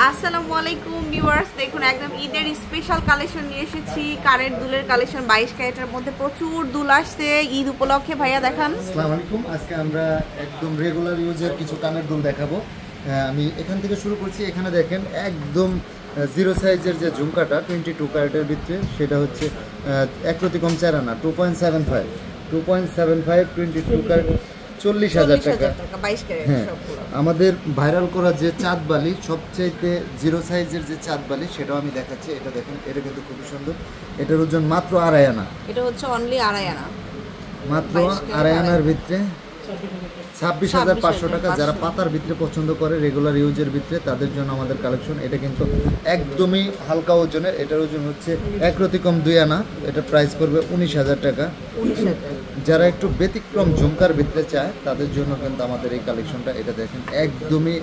আসসালামু আলাইকুম ভিউয়ার্স, দেখুন একদম ঈদের স্পেশাল কালেকশন নিয়ে এসেছি। কানের দুলের কালেকশন 22 ক্যারেটের মধ্যে প্রচুর দুল আসছে ঈদ উপলক্ষে। ভাইয়া দেখান। আসসালামু আলাইকুম। আজকে আমরা একদম রেগুলার ইউজের কিছু কানের দুল দেখাবো। আমি এখান থেকে শুরু করছি। এখানে দেখেন একদম জিরো সাইজের যে ঝুমকাটা 22 ক্যারেটের ভিতরে, সেটা হচ্ছে একরকম চারানা 2.75 22 ক্যারেট 40,000 টাকা। হ্যাঁ, আমাদের ভাইরাল করা যে চাঁদ বালি, সবচাইতে জিরো সাইজের যে চাঁদ বালি, সেটাও আমি দেখাচ্ছি। এটা দেখেন, এটা কিন্তু খুবই সুন্দর। এটার ওজন মাত্র 2.5 আনা। এটা হচ্ছে অনলি 2.5 আনা, মাত্র 2.5 আনার ভিতরে 26,500 টাকা। যারা পাতার ভিতরে পছন্দ করে রেগুলার ইউজের ভিতরে, তাদের জন্য আমাদের কালেকশন। এটা কিন্তু একদমই হালকা ওজনের। এটার ওজন হচ্ছে একরকম 2 আনা। এটা প্রাইস পড়বে 19,000 টাকা। যারা একটু ব্যতিক্রম ঝুমকার ভিতরে চায়, তাদের জন্য কিন্তু আমাদের এই কালেকশনটা। এটা দেখেন একদমই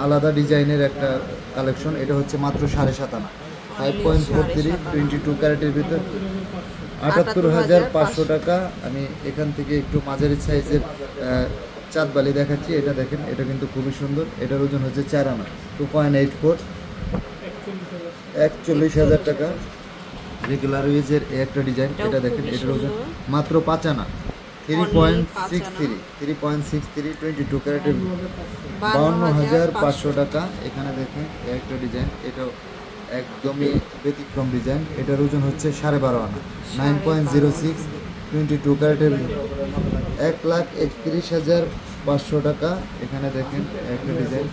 আলাদা ডিজাইনের একটা কালেকশন। এটা হচ্ছে মাত্র 7.5 আনা, 5.43 22 ক্যারেটের ভিতর 78,500 টাকা। আমি এখান থেকে একটু মাঝারি সাইজের চাঁদ বালি দেখাচ্ছি। এটা দেখেন, এটা কিন্তু খুবই সুন্দর। এটার ওজন হচ্ছে 4 আনা, 2.84 41,000 টাকা। রেগুলার ইউজের একটা ডিজাইন। এটা দেখেন, এটার ওজন মাত্র 5 আনা, 3.63 22 ক্যারেটের 52,500 টাকা। এখানে দেখেন একটা ডিজাইন, এটাও একদমই ব্যতিক্রম ডিজাইন। এটার ওজন হচ্ছে 12.5 আনা, 9.06 22 ক্যারেটের 1,31,500 টাকা। এখানে দেখেন একটা ডিজাইন।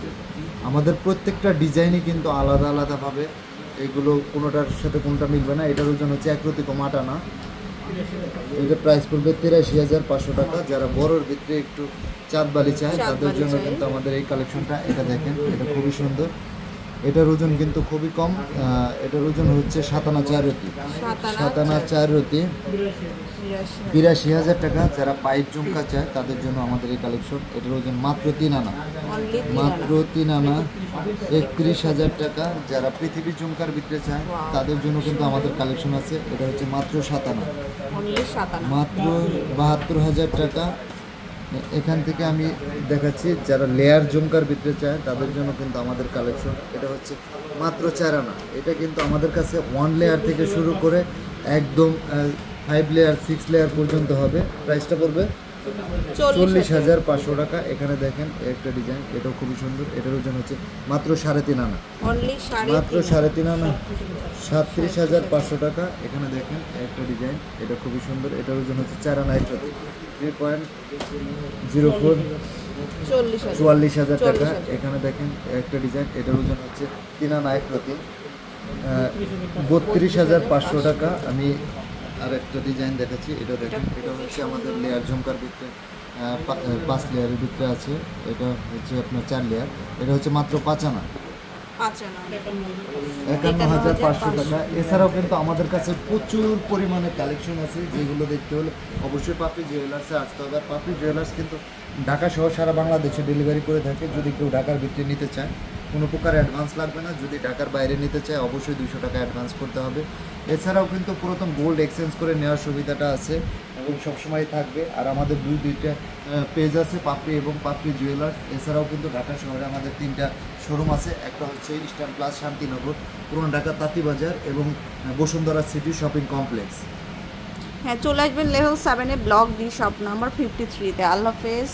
আমাদের প্রত্যেকটা ডিজাইনই কিন্তু আলাদা আলাদাভাবে, এগুলো কোনোটার সাথে কোনোটা মিলবে না। এটার ওজন হচ্ছে একরকম 8 আনা। এটা প্রাইস পড়বে 83,500 টাকা। যারা বড়োর ভিতরে একটু চাঁদ বালি চায়, তাদের জন্য কিন্তু আমাদের এই কালেকশনটা। এটা দেখেন, এটা খুবই সুন্দর। এটার ওজন কিন্তু খুবই কম। এটার ওজন হচ্ছে 7 আনা 4 রতি, 7 আনা 4 রতি 82,000 টাকা। যারা পাইপ ঝুমকা চায়, তাদের জন্য আমাদের এই কালেকশন। এটার ওজন মাত্র 3 আনা, মাত্র 3 আনা 31,000 টাকা। যারা পৃথিবী ঝুমকার ভিতরে চায়, তাদের জন্য কিন্তু আমাদের কালেকশন আছে। এটা হচ্ছে মাত্র 7 আনা, মাত্র 72,000 টাকা। এখান থেকে আমি দেখাচ্ছি যারা লেয়ার ঝুমকার ভিতরে চায়, তাদের জন্য কিন্তু আমাদের কালেকশন। এটা হচ্ছে মাত্র 4 আনা। এটা কিন্তু আমাদের কাছে 1 লেয়ার থেকে শুরু করে একদম 5 লেয়ার 6 লেয়ার পর্যন্ত হবে। প্রাইসটা পড়বে 40,500 টাকা। এখানে দেখেন একটা ডিজাইন, এটাও খুবই সুন্দর। এটার ওজন হচ্ছে মাত্র 3.5 আনা, মাত্র 3.5 আনা 37,500 টাকা। এখানে দেখেন একটা ডিজাইন, এটা খুবই সুন্দর। এটার ওজন হচ্ছে 4 আনা 3.04 44,000 টাকা। এখানে দেখেন একটা ডিজাইন, এটার ওজন হচ্ছে 3 আনা 32,500 টাকা। আমি আর একটা ডিজাইন দেখাচ্ছি। এটা দেখেন, এটা হচ্ছে আমাদের লেয়ার ঝুমকার ভিতরে 5 লেয়ারের ভিতরে আছে। এটা হচ্ছে আপনার 4 লেয়ার। এটা হচ্ছে মাত্র 5 আনা, 51,500 টাকা। এছাড়াও কিন্তু আমাদের কাছে প্রচুর পরিমাণে কালেকশন আছে, যেগুলো দেখতে হলে অবশ্যই পাপড়ি জুয়েলার্সে আসতে হবে। আর পাপড়ি জুয়েলার্স কিন্তু ঢাকা সহ সারা বাংলাদেশে ডেলিভারি করে থাকে। যদি কেউ ঢাকার ভিতরে নিতে চায়, কোনো প্রকার অ্যাডভান্স লাগবে না। যদি ঢাকার বাইরে নিতে চায়, অবশ্যই 200 টাকা অ্যাডভান্স করতে হবে। এছাড়াও কিন্তু পুরাতন গোল্ড এক্সচেঞ্জ করে নেওয়ার সুবিধাটা আছে এবং সবসময় থাকবে। আর আমাদের দুইটা পেজ আছে, পাপড়ি এবং পাপড়ি জুয়েলার্স। এছাড়াও কিন্তু ঢাকা শহরে আমাদের 3টা শোরুম আছে। একটা হচ্ছে ইস্টার্ন প্লাস শান্তিনগর, পুরান ঢাকা তাঁতিবাজার এবং বসুন্ধরা সিটি শপিং কমপ্লেক্স। হ্যাঁ, চলে আসবেন লেভেল 7-এ, ব্লক ডি, শপ নাম্বার 53-তে। আল্লাহ হাফেজ।